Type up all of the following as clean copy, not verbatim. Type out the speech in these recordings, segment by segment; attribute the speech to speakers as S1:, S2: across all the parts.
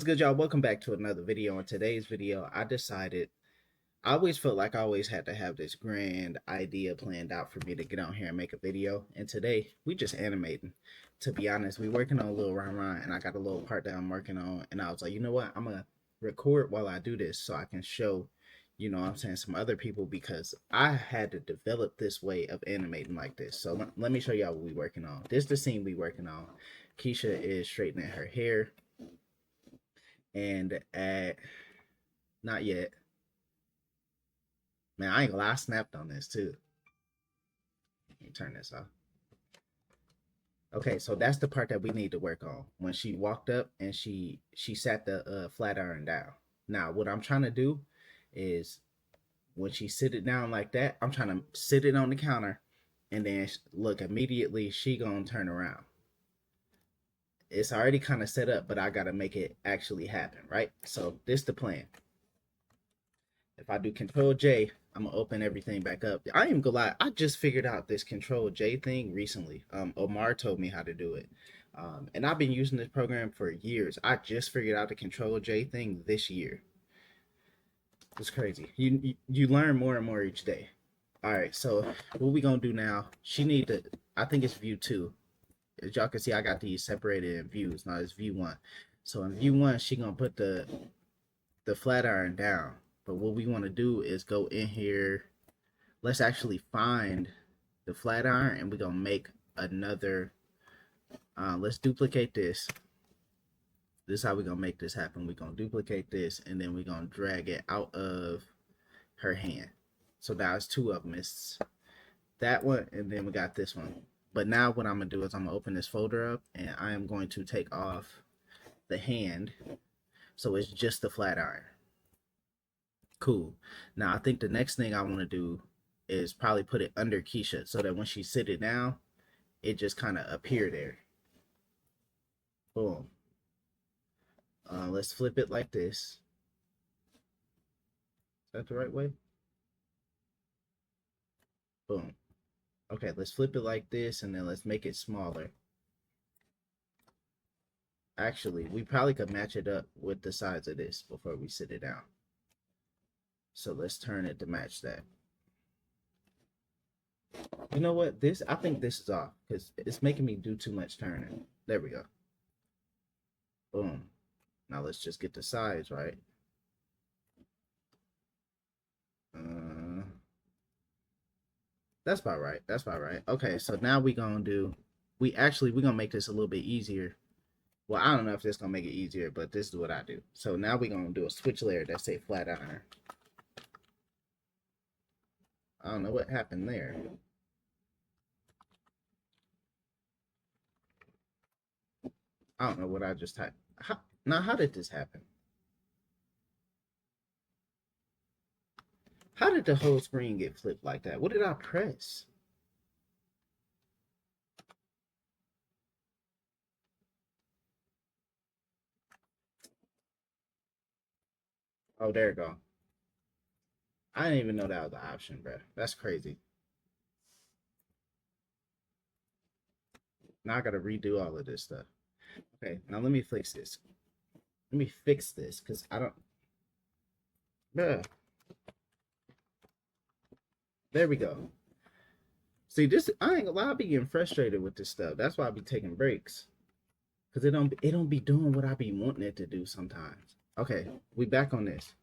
S1: What's good, y'all? Welcome back to another video. In today's video, I always felt like I always had to have this grand idea planned out for me to get on here and make a video. And today, we just animating. To be honest, we working on a little run, and I got a little part that I'm working on. And I was like, you know what? I'm going to record while I do this so I can show, I'm saying, some other people, because I had to develop this way of animating like this. So let me show y'all what we working on. This is the scene we working on. Keisha is straightening her hair, and at not yet. Man, I ain't gonna lie, I snapped on this too. Let me turn this off. Okay, so that's the part that we need to work on. When she walked up and she sat the flat iron down. Now, what I'm trying to do is when she sit it down like that, I'm trying to sit it on the counter, and then look, immediately she gonna turn around. It's already kind of set up, but I gotta make it actually happen, right? So this the plan. If I do Control J, I'm gonna open everything back up. I ain't gonna lie, I just figured out this Control J thing recently. Omar told me how to do it, and I've been using this program for years. I just figured out the Control J thing this year. It's crazy. You learn more and more each day. All right, so what we gonna do now? She need to. I think it's view 2. As y'all can see, I got these separated in views. Now it's view 1. So in view 1, she gonna put the flat iron down. But what we want to do is go in here. Let's actually find the flat iron, and we're going to make another. Let's duplicate this. This is how we're going to make this happen. We're going to duplicate this, and then we're going to drag it out of her hand. So now it's 2 of them. It's that one, and then we got this one. But now what I'm going to do is I'm going to open this folder up, and I am going to take off the hand. So it's just the flat iron. Cool. Now I think the next thing I want to do is probably put it under Keisha so that when she sit it down, it just kind of appear there. Boom. Let's flip it like this. Is that the right way? Boom. Okay, let's flip it like this, and then let's make it smaller. Actually, we probably could match it up with the size of this before we sit it down. So let's turn it to match that. You know what? I think this is off because it's making me do too much turning. There we go. Boom. Now let's just get the size right. That's about right. That's about right. Okay, so now we're gonna make this a little bit easier. Well, I don't know if this gonna make it easier, but this is what I do. So now we're gonna do a switch layer that say flat iron. I don't know what happened there. I don't know what I just typed. How did this happen? How did the whole screen get flipped like that? What did I press? Oh, there you go. I didn't even know that was the option, bro. That's crazy. Now I gotta redo all of this stuff. Okay, now let me fix this. Let me fix this because I don't. Bruh. There we go. See, this I ain't gonna lie, I be getting frustrated with this stuff. That's why I be taking breaks. Cause it don't be doing what I be wanting it to do sometimes. Okay, we back on this.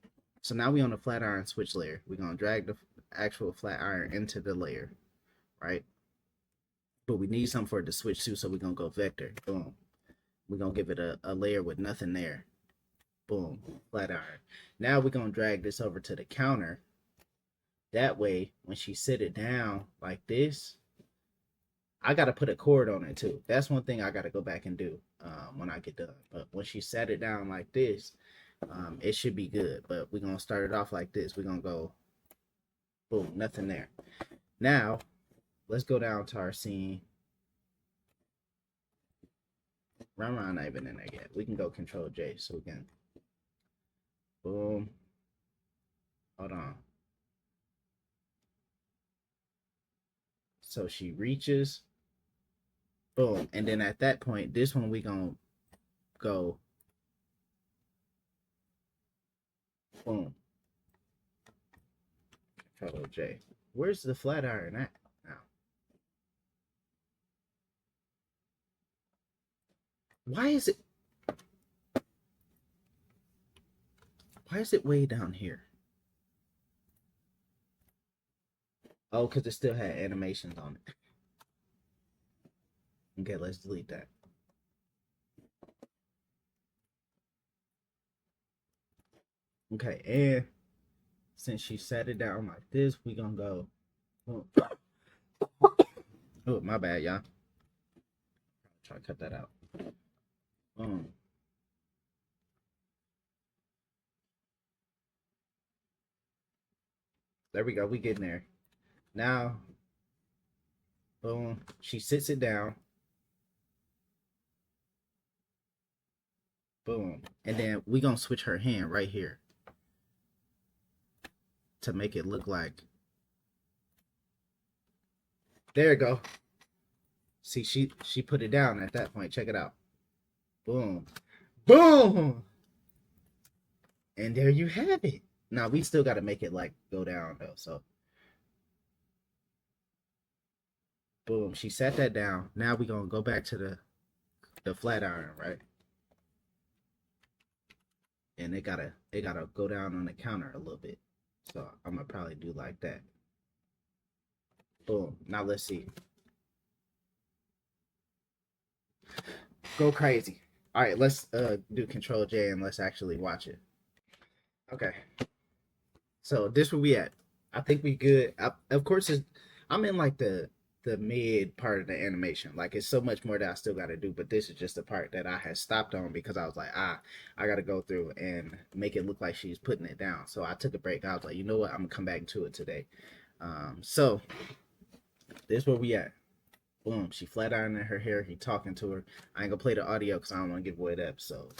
S1: So now we on the flat iron switch layer. We're gonna drag the actual flat iron into the layer, right? But we need something for it to switch to, so we're gonna go vector. Boom. We're gonna give it a layer with nothing there. Boom, flat iron. Now we're gonna drag this over to the counter. That way, when she sit it down like this, I gotta put a cord on it too. That's one thing I gotta go back and do when I get done. But when she sat it down like this, it should be good. But we're gonna start it off like this. We're gonna go, boom, nothing there. Now, let's go down to our scene. Ron not even in there yet. We can go Control J so we can, boom. Hold on. So she reaches, boom, and then at that point, this one we gonna go Boom. Control J. Where's the flat iron at now? Why is it? Why is it way down here? Oh, because it still had animations on it. Okay, let's delete that. Okay, and since she set it down like this, we gonna go. Oh, my bad, y'all. Try to cut that out. There we go. We getting there. Now, boom. She sits it down. Boom. And then we gonna switch her hand right here to make it look like. There you go. See, she put it down at that point. Check it out. Boom. Boom. And there you have it. Now we still gotta make it like go down though. So boom. She set that down. Now we gonna go back to the flat iron, right? And it gotta go down on the counter a little bit. So I'm gonna probably do like that. Boom. Now let's see. Go crazy. All right, let's do Control J and let's actually watch it. Okay. So this where we at. I think we good. Of course, I'm in like the mid part of the animation. Like it's so much more that I still got to do, but this is just the part that I had stopped on because I was like, I got to go through and make it look like she's putting it down. So I took a break. I was like, you know what? I'm gonna come back to it today. So this where we at. Boom. She flat ironing her hair. He talking to her. I ain't gonna play the audio because I don't want to give away the episode.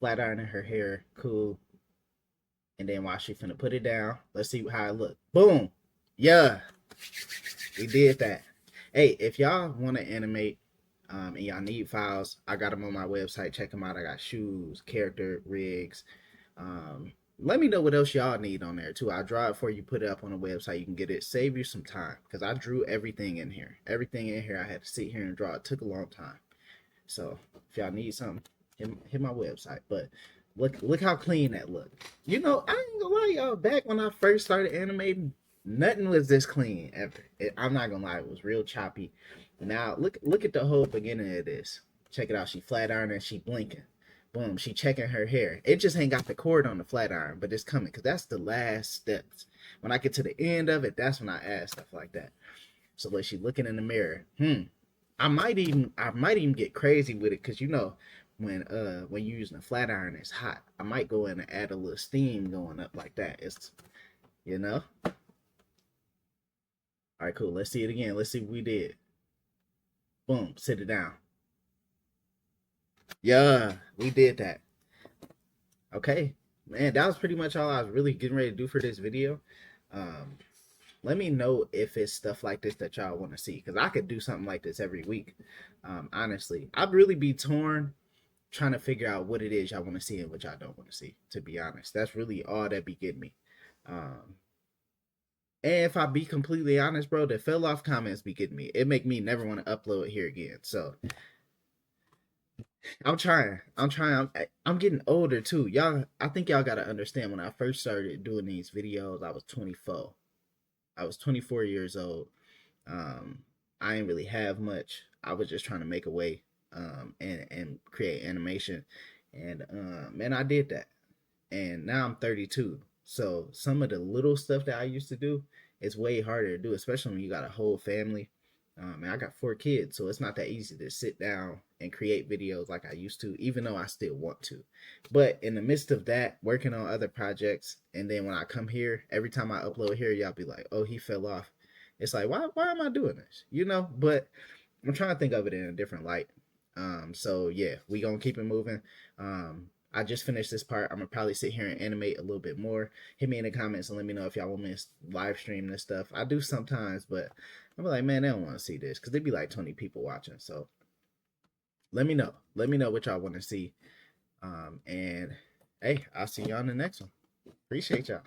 S1: Flat ironing her hair. Cool. And then while she finna put it down, let's see how it look. Boom. Yeah. We did that. Hey, if y'all want to animate and y'all need files, I got them on my website. Check them out. I got shoes, character, rigs. Let me know what else y'all need on there too. I'll draw it for you, put it up on the website. You can get it. Save you some time because I drew everything in here. Everything in here I had to sit here and draw. It took a long time. So if y'all need something, hit my website. But look how clean that looked. You know, I ain't gonna lie, y'all. Back when I first started animating, nothing was this clean ever. I'm not gonna lie, it was real choppy. Now look at the whole beginning of this. Check it out. She flat ironing, she blinking. Boom, she checking her hair. It just ain't got the cord on the flat iron, but it's coming because that's the last steps. When I get to the end of it, that's when I add stuff like that. So like she looking in the mirror. I might even get crazy with it because you know when you're using a flat iron, it's hot. I might go in and add a little steam going up like that. It's you know. All right, cool. Let's see it again. Let's see what we did. Boom, sit it down. Yeah, we did that. Okay, man, that was pretty much all I was really getting ready to do for this video. Um, Let me know if it's stuff like this that y'all want to see because I could do something like this every week. Honestly, I'd really be torn trying to figure out what it is y'all want to see and what y'all don't want to see. To be honest, that's really all that be getting me. Um, and if I be completely honest, bro, the fell off comments be getting me. It make me never want to upload here again. So I'm trying. I'm getting older too. Y'all, I think y'all gotta understand. When I first started doing these videos, I was 24. I was 24 years old. Um, I didn't really have much. I was just trying to make a way and create animation. And man, I did that. And now I'm 32. So some of the little stuff that I used to do is way harder to do, especially when you got a whole family. And I got 4 kids, so it's not that easy to sit down and create videos like I used to, even though I still want to. But in the midst of that, working on other projects, and then when I come here, every time I upload here, y'all be like, "Oh, he fell off." It's like, why am I doing this? You know? But I'm trying to think of it in a different light. So yeah, we gonna keep it moving. I just finished this part. I'm gonna probably sit here and animate a little bit more. Hit me in the comments and let me know if y'all want me to live stream this stuff. I do sometimes, but I'm like, man, they don't want to see this because they be like 20 people watching. So let me know. Let me know what y'all want to see. And hey, I'll see y'all in the next one. Appreciate y'all.